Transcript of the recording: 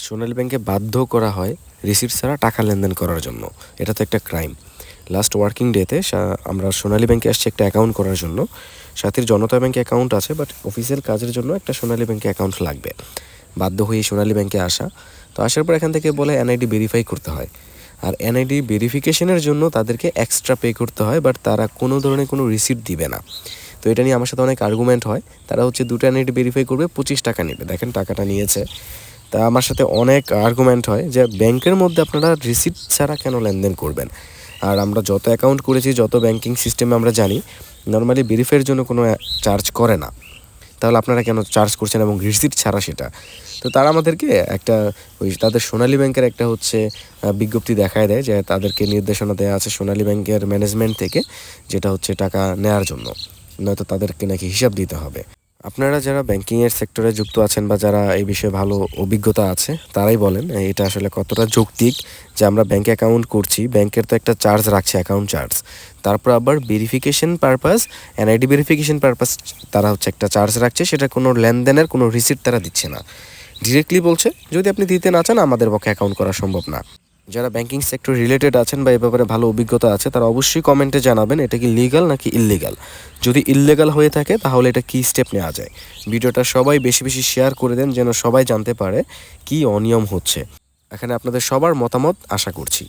সোনালী ব্যাংকে বাধ্য করা হয় রিসিপ্ট ছাড়া টাকা লেনদেন করার জন্য। এটা তো একটা ক্রাইম। লাস্ট ওয়ার্কিং ডেতে আমরা সোনালী ব্যাংকে আসছি একটা অ্যাকাউন্ট করার জন্য। সাথীর জনতা ব্যাংকে অ্যাকাউন্ট আছে, বাট অফিসিয়াল কাজের জন্য একটা সোনালী ব্যাংকে অ্যাকাউন্ট লাগবে। বাধ্য হয়ে সোনালী ব্যাংকে আসা। তো আসার পর এখান থেকে বলে এনআইডি ভেরিফাই করতে হয়, আর এনআইডি ভেরিফিকেশনের জন্য তাদেরকে এক্সট্রা পে করতে হয়, বাট তারা কোনো ধরনের কোনো রিসিপ্ট দিবে না। তো এটা নিয়ে আমার সাথে অনেক আর্গুমেন্ট হয়। তারা হচ্ছে দুটো এনআইডি ভেরিফাই করবে, 25 টাকা নেবে। দেখেন টাকাটা নিয়েছে। তা আমার সাথে অনেক আর্গুমেন্ট হয় যে ব্যাংকের মধ্যে আপনারা রিসিপ্ট ছাড়া কেন লেনদেন করবেন। আর আমরা যত অ্যাকাউন্ট করেছি, যত ব্যাংকিং সিস্টেমে আমরা জানি, নর্মালি ভেরিফাইয়ের জন্য কোনো চার্জ করে না। তাহলে আপনারা কেন চার্জ করছেন এবং রিসিপ্ট ছাড়া সেটা। তো তারা আমাদেরকে একটা তাদের সোনালী ব্যাংকের একটা হচ্ছে বিজ্ঞপ্তি দেখায় দেয় যে তাদেরকে নির্দেশনা দেওয়া আছে সোনালী ব্যাংকের ম্যানেজমেন্ট থেকে, যেটা হচ্ছে টাকা নেওয়ার জন্য, নয়তো তাদেরকে নাকি হিসাব দিতে হবে। আপনারা যারা ব্যাংকিংয়ের সেক্টরে যুক্ত আছেন বা যারা এই বিষয়ে ভালো অভিজ্ঞতা আছে, তারাই বলেন এটা আসলে কতটা যৌক্তিক যে আমরা ব্যাংক অ্যাকাউন্ট করছি, ব্যাংকের তো একটা চার্জ রাখছে, অ্যাকাউন্ট চার্জ, তারপর আবার verification purpose, NID verification purpose তারা হচ্ছে একটা চার্জ রাখছে, সেটা কোনো লেনদেনের কোনো রিসিপ্ট তারা দিচ্ছে না। ডিরেক্টলি বলছে যদি আপনি দিতে না চান আমাদের পক্ষে অ্যাকাউন্ট করা সম্ভব না। যারা ব্যাংকিং সেক্টর রিলেটেড আছেন বা এ ব্যাপারে ভালো অভিজ্ঞতা আছে, তারা অবশ্যই কমেন্টে জানাবেন এটা কি লিগ্যাল নাকি ইললিগাল। যদি ইললিগাল হয়ে থাকে তাহলে এটা কী স্টেপ নেওয়া যায়। ভিডিওটা সবাই বেশি বেশি শেয়ার করে দেন যেন সবাই জানতে পারে কি অনিয়ম হচ্ছে। এখানে আপনাদের সবার মতামত আশা করছি।